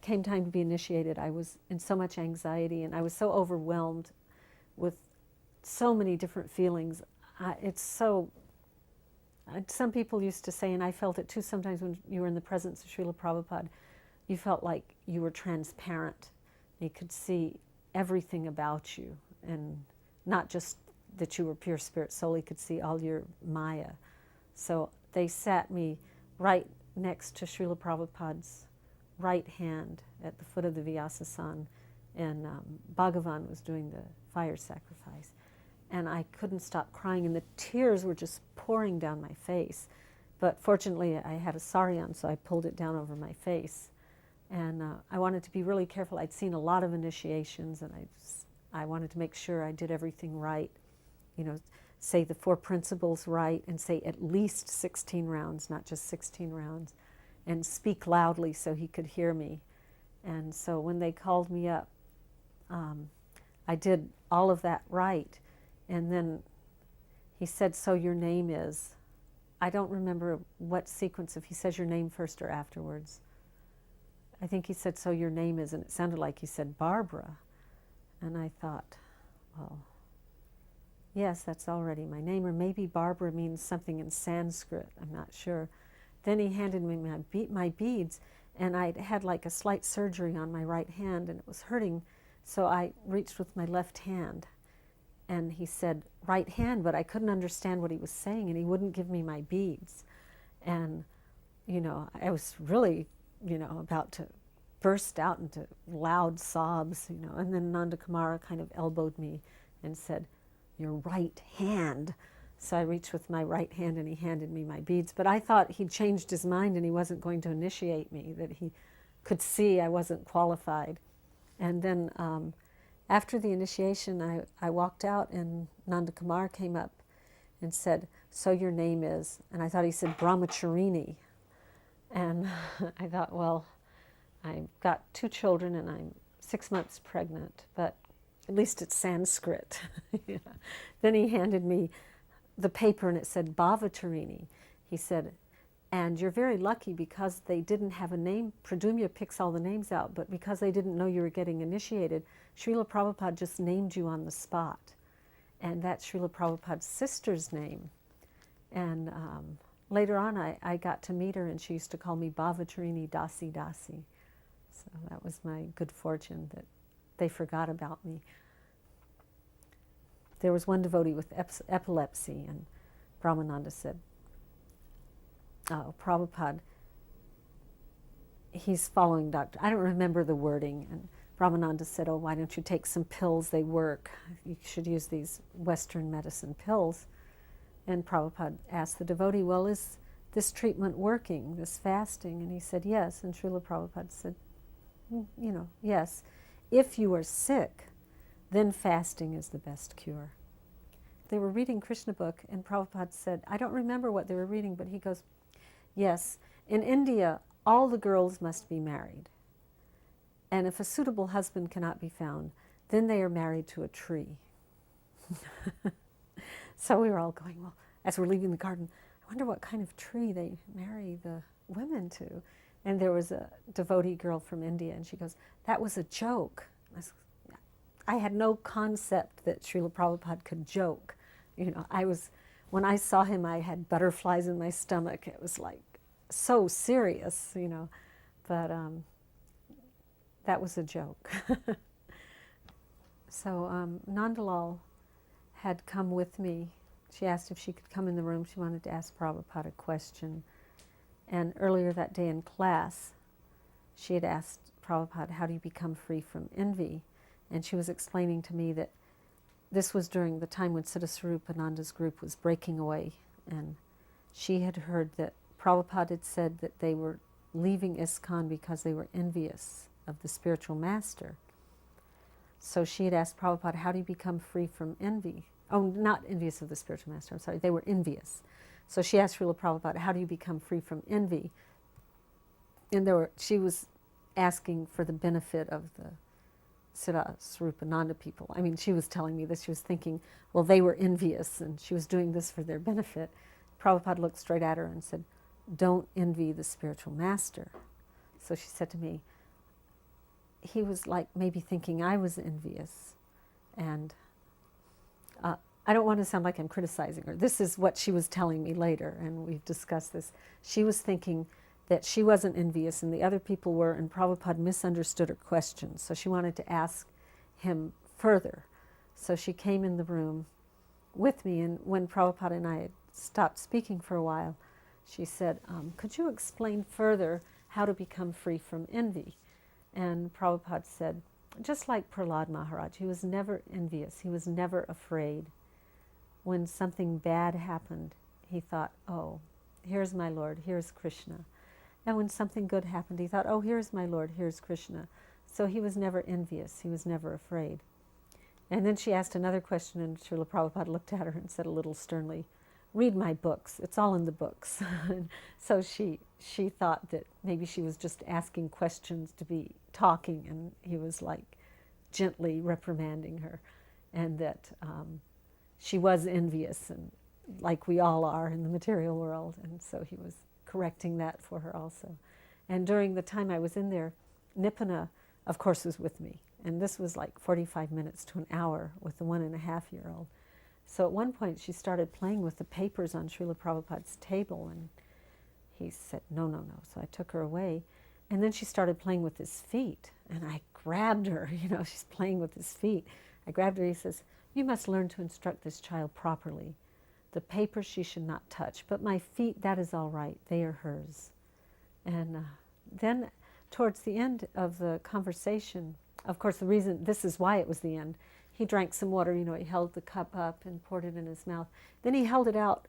it came time to be initiated, I was in so much anxiety and I was so overwhelmed with so many different feelings. It's so, some people used to say, and I felt it too sometimes when you were in the presence of Srila Prabhupada, you felt like you were transparent. You could see everything about you, and not just that you were pure spirit soul, he could see all your Maya. So they sat me right next to Srila Prabhupada's right hand at the foot of the Vyasa-san, and Bhagavan was doing the fire sacrifice. And I couldn't stop crying, and the tears were just pouring down my face. But fortunately, I had a sari on, so I pulled it down over my face. And I wanted to be really careful. I'd seen a lot of initiations, and I wanted to make sure I did everything right. You know, say the 4 principles right, and say at least 16 rounds, not just 16 rounds, and speak loudly so he could hear me. And so when they called me up, I did all of that right. And then he said, so your name is, I don't remember what sequence, if he says your name first or afterwards. I think he said, so your name is, and it sounded like he said Barbara. And I thought, well, yes, that's already my name, or maybe Barbara means something in Sanskrit, I'm not sure. Then he handed me my beads, and I'd had like a slight surgery on my right hand, and it was hurting, so I reached with my left hand. And he said, right hand, but I couldn't understand what he was saying, and he wouldn't give me my beads. And, you know, I was really, you know, about to burst out into loud sobs, you know. And then Nanda Kumara kind of elbowed me and said, your right hand. So I reached with my right hand, and he handed me my beads. But I thought he'd changed his mind and he wasn't going to initiate me, that he could see I wasn't qualified. And then after the initiation, I walked out, and Nanda Kumar came up and said, so your name is, and I thought he said Brahmacharini. And I thought, well, I've got 2 children and I'm 6 months pregnant, but at least it's Sanskrit. Yeah. Then he handed me the paper, and it said Bhavatarini. He said, and you're very lucky because they didn't have a name. Pradumya picks all the names out, but because they didn't know you were getting initiated, Srila Prabhupada just named you on the spot. And that's Srila Prabhupada's sister's name. And later on, I got to meet her, and she used to call me Bhavatarini, dasi, dasi. So that was my good fortune that they forgot about me. There was one devotee with epilepsy, and Brahmananda said, oh, Prabhupada, he's following Dr. I don't remember the wording. And Brahmananda said, oh, why don't you take some pills? They work. You should use these Western medicine pills. And Prabhupada asked the devotee, well, is this treatment working, this fasting? And he said, yes. And Srila Prabhupada said, you know, yes. If you are sick, then fasting is the best cure. They were reading Krishna book, and Prabhupada said, I don't remember what they were reading, but he goes, yes, in India, all the girls must be married. And if a suitable husband cannot be found, then they are married to a tree. So we were all going, well, as we're leaving the garden, I wonder what kind of tree they marry the women to. And there was a devotee girl from India, and she goes, that was a joke. I had no concept that Srila Prabhupada could joke. You know, when I saw him, I had butterflies in my stomach. It was like so serious, you know. But that was a joke. So Nandalal had come with me. She asked if she could come in the room. She wanted to ask Prabhupada a question. And earlier that day in class, she had asked Prabhupada, how do you become free from envy? And she was explaining to me that this was during the time when Siddhaswarupananda's group was breaking away. And she had heard that Prabhupada had said that they were leaving ISKCON because they were envious of the spiritual master. So she had asked Prabhupada, how do you become free from envy? Oh, not envious of the spiritual master, I'm sorry, they were envious. So she asked Srila Prabhupada, how do you become free from envy? And she was asking for the benefit of the Siddhaswarupananda people. I mean, she was telling me this. She was thinking, well, they were envious, and she was doing this for their benefit. Prabhupada looked straight at her and said, don't envy the spiritual master. So she said to me, he was like maybe thinking I was envious. And I don't want to sound like I'm criticizing her. This is what she was telling me later, and we've discussed this. She was thinking that she wasn't envious and the other people were, and Prabhupada misunderstood her question. So she wanted to ask him further. So she came in the room with me, and when Prabhupada and I had stopped speaking for a while, she said, could you explain further how to become free from envy? And Prabhupada said, just like Prahlad Maharaj, he was never envious, he was never afraid. When something bad happened, he thought, oh, here's my Lord, here's Krishna. And when something good happened, he thought, oh, here's my Lord, here's Krishna. So he was never envious, he was never afraid. And then she asked another question, and Srila Prabhupada looked at her and said a little sternly, read my books, it's all in the books. So she thought that maybe she was just asking questions to be talking, and he was like gently reprimanding her, and that she was envious, and like we all are in the material world, and so he was correcting that for her also. And during the time I was in there, Nipuna, of course, was with me, and this was like 45 minutes to an hour with the 1.5-year-old. So at one point she started playing with the papers on Srila Prabhupada's table, and he said, no, no, no. So I took her away, and then she started playing with his feet, and I grabbed her, she's playing with his feet. I grabbed her, he says, you must learn to instruct this child properly. The papers she should not touch, but my feet, that is all right, they are hers. And then towards the end of the conversation, of course the reason, this is why it was the end, he drank some water, he held the cup up and poured it in his mouth. Then he held it out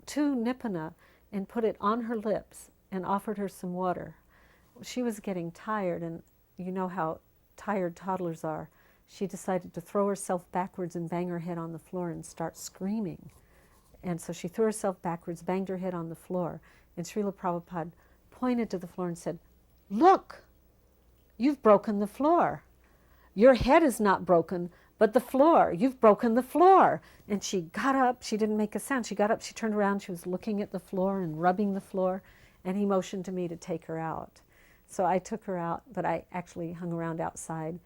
to Nipuna and put it on her lips and offered her some water. She was getting tired, and you know how tired toddlers are. She decided to throw herself backwards and bang her head on the floor and start screaming. And so she threw herself backwards, banged her head on the floor, and Srila Prabhupada pointed to the floor and said, look, you've broken the floor. Your head is not broken, but the floor, you've broken the floor. And she got up, she didn't make a sound. She got up, she turned around, she was looking at the floor and rubbing the floor, and he motioned to me to take her out. So I took her out, but I actually hung around outside,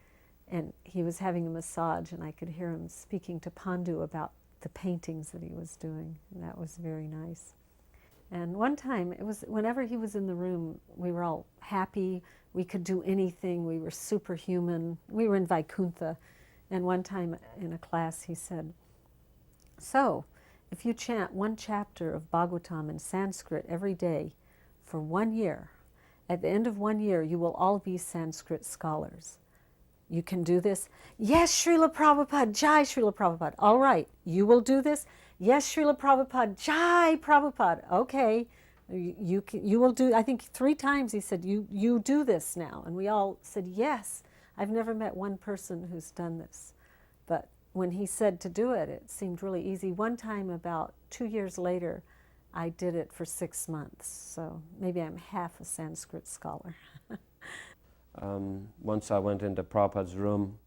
and he was having a massage, and I could hear him speaking to Pandu about the paintings that he was doing, and that was very nice. And one time, it was whenever he was in the room, we were all happy, we could do anything, we were superhuman, we were in Vaikuntha. And one time in a class he said, so, if you chant one chapter of Bhagavatam in Sanskrit every day for 1 year, at the end of 1 year you will all be Sanskrit scholars. You can do this? Yes, Srila Prabhupada, Jai Srila Prabhupada. All right, you will do this? Yes, Srila Prabhupada, Jai Prabhupada. Okay, you will do, I think 3 times he said, you do this now. And we all said, yes. I've never met one person who's done this. But when he said to do it, it seemed really easy. One time, about 2 years later, I did it for 6 months. So maybe I'm half a Sanskrit scholar. Once I went into Prabhupada's room.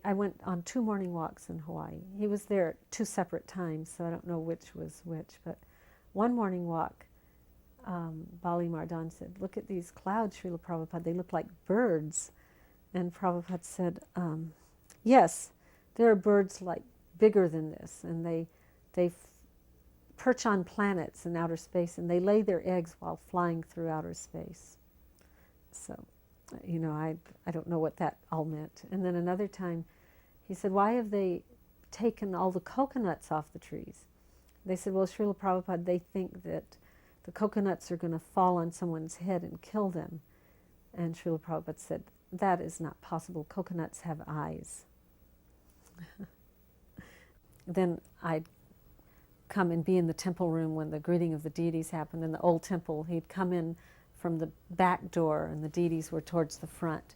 I went on 2 morning walks in Hawaii. He was there at 2 separate times, so I don't know which was which. But one morning walk, Bali Mardan said, look at these clouds, Srila Prabhupada, they look like birds. And Prabhupada said, yes, there are birds like bigger than this, and they perch on planets in outer space, and they lay their eggs while flying through outer space. So, I don't know what that all meant. And then another time, he said, why have they taken all the coconuts off the trees? They said, well, Srila Prabhupada, they think that the coconuts are going to fall on someone's head and kill them. And Srila Prabhupada said, that is not possible. Coconuts have eyes. Then I'd come and be in the temple room when the greeting of the deities happened. In the old temple, he'd come in from the back door, and the deities were towards the front.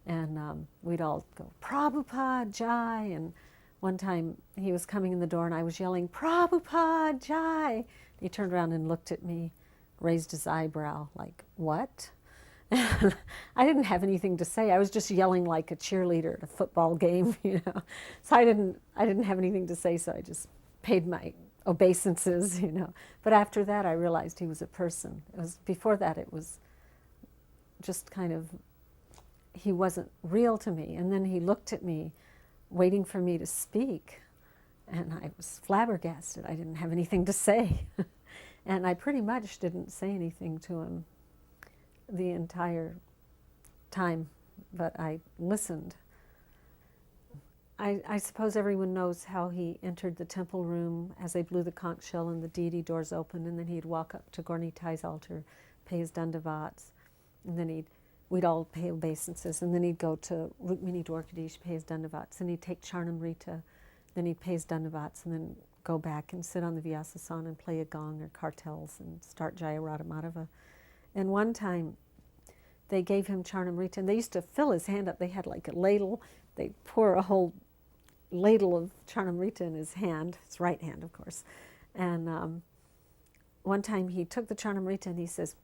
And we'd all go, Prabhupada, Jai. And one time he was coming in the door, and I was yelling, Prabhupada, Jai. He turned around and looked at me, raised his eyebrow, like, what? I didn't have anything to say. I was just yelling like a cheerleader at a football game, So I didn't have anything to say, so I just paid my obeisances, But after that, I realized he was a person. Before that, it was just kind of he wasn't real to me. And then he looked at me, waiting for me to speak. And I was flabbergasted. I didn't have anything to say. And I pretty much didn't say anything to him the entire time, but I listened. I suppose everyone knows how he entered the temple room as they blew the conch shell and the deity doors opened, and then he'd walk up to Gornitai's altar, pay his dandavats, and then we'd all pay obeisances, and then he'd go to Rukmini Dwarkadish, pay his dandavats, and he'd take Charnamrita, then he'd pay his dandavats, and then go back and sit on the Vyasasana and play a gong or cartels and start Jaya Radha Madhava. And one time they gave him Charnamrita, and they used to fill his hand up. They had like a ladle. They'd pour a whole ladle of Charnamrita in his hand, his right hand, of course. And one time he took the Charnamrita and he says,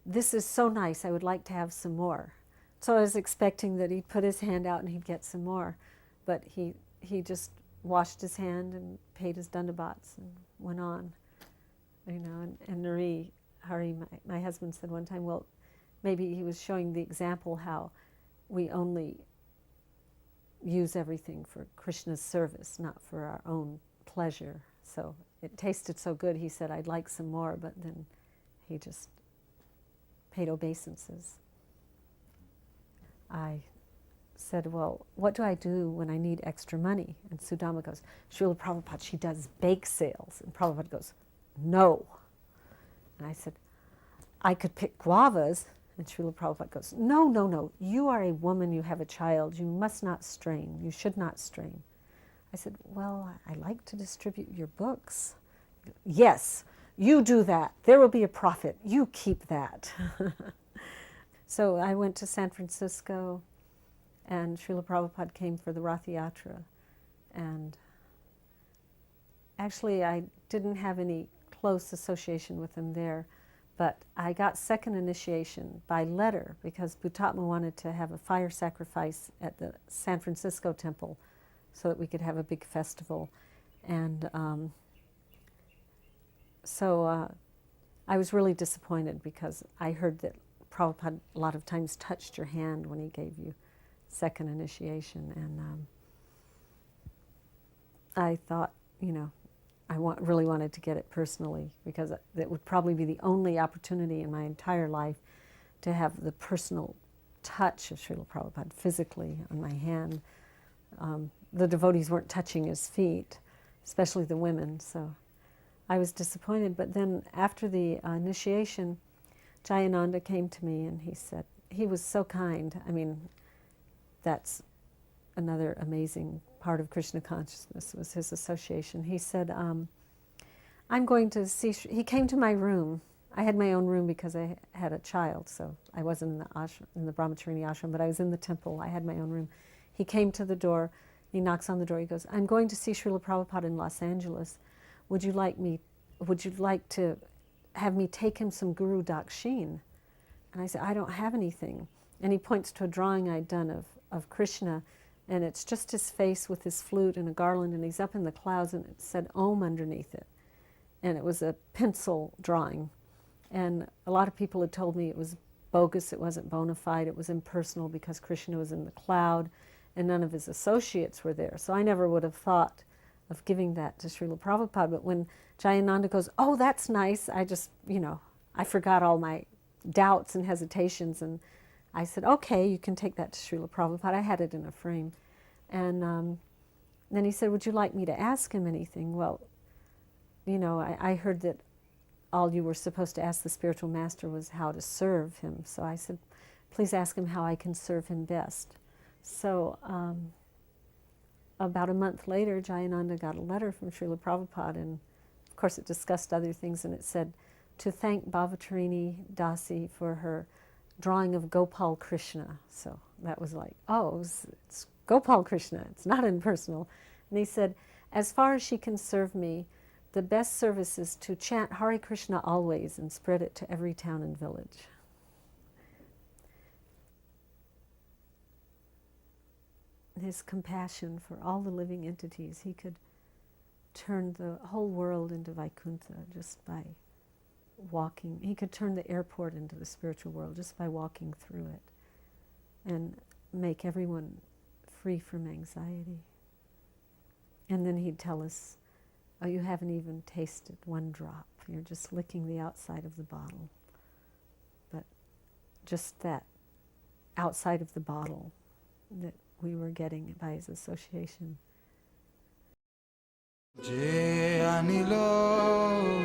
"This is so nice, I would like to have some more." So I was expecting that he'd put his hand out and he'd get some more. But he just washed his hand and paid his dandavats and went on. You know, and Hari, my husband, said one time, well, maybe he was showing the example how we only use everything for Krishna's service, not for our own pleasure. So it tasted so good, he said, "I'd like some more," but then he just paid obeisances. I said, well, what do I do when I need extra money? And Sudama goes, "Srila Prabhupada, she does bake sales." And Prabhupada goes, "No." And I said, "I could pick guavas." And Srila Prabhupada goes, "No, no, no. You are a woman, you have a child. You must not strain. You should not strain." I said, "Well, I like to distribute your books." "Yes, you do that. There will be a profit. You keep that." So I went to San Francisco, and Srila Prabhupada came for the Rath Yatra. And actually, I didn't have any close association with him there. But I got second initiation by letter because Bhutatma wanted to have a fire sacrifice at the San Francisco temple so that we could have a big festival. And so I was really disappointed because I heard that Prabhupada a lot of times touched your hand when he gave you second initiation. And I thought, you know, I really wanted to get it personally because it would probably be the only opportunity in my entire life to have the personal touch of Srila Prabhupada physically on my hand. The devotees weren't touching his feet, especially the women, so I was disappointed. But then after the initiation, Jayananda came to me and he said, he was so kind. I mean, that's another amazing part of Krishna consciousness was his association. He said, "I'm going to see," he came to my room. I had my own room because I had a child, so I wasn't in the ashram, in the Brahmacharini ashram, but I was in the temple. I had my own room. He came to the door, he knocks on the door, he goes, "I'm going to see Srila Prabhupada in Los Angeles. Would you like to have me take him some Guru Dakshin?" And I said, "I don't have anything." And he points to a drawing I'd done of Krishna, and it's just his face with his flute and a garland, and he's up in the clouds, and it said Om underneath it. And it was a pencil drawing. And a lot of people had told me it was bogus, it wasn't bona fide, it was impersonal because Krishna was in the cloud and none of his associates were there. So I never would have thought of giving that to Srila Prabhupada. But when Jayananda goes, "Oh, that's nice," I just, I forgot all my doubts and hesitations, and I said, "Okay, you can take that to Srila Prabhupada." I had it in a frame. And then he said, "Would you like me to ask him anything?" Well, I heard that all you were supposed to ask the spiritual master was how to serve him. So I said, "Please ask him how I can serve him best." So about a month later, Jayananda got a letter from Srila Prabhupada, and of course it discussed other things, and it said, "To thank Bhavatarini Dasi for her drawing of Gopal Krishna." So that was like, oh, it's Gopal Krishna, it's not impersonal. And he said, "As far as she can serve me, the best service is to chant Hare Krishna always and spread it to every town and village." His compassion for all the living entities, he could turn the whole world into Vaikuntha just by walking. He could turn the airport into the spiritual world just by walking through it. And make everyone free from anxiety. And then he'd tell us, oh, you haven't even tasted one drop. You're just licking the outside of the bottle. But just that outside of the bottle that we were getting by his association. Je anilo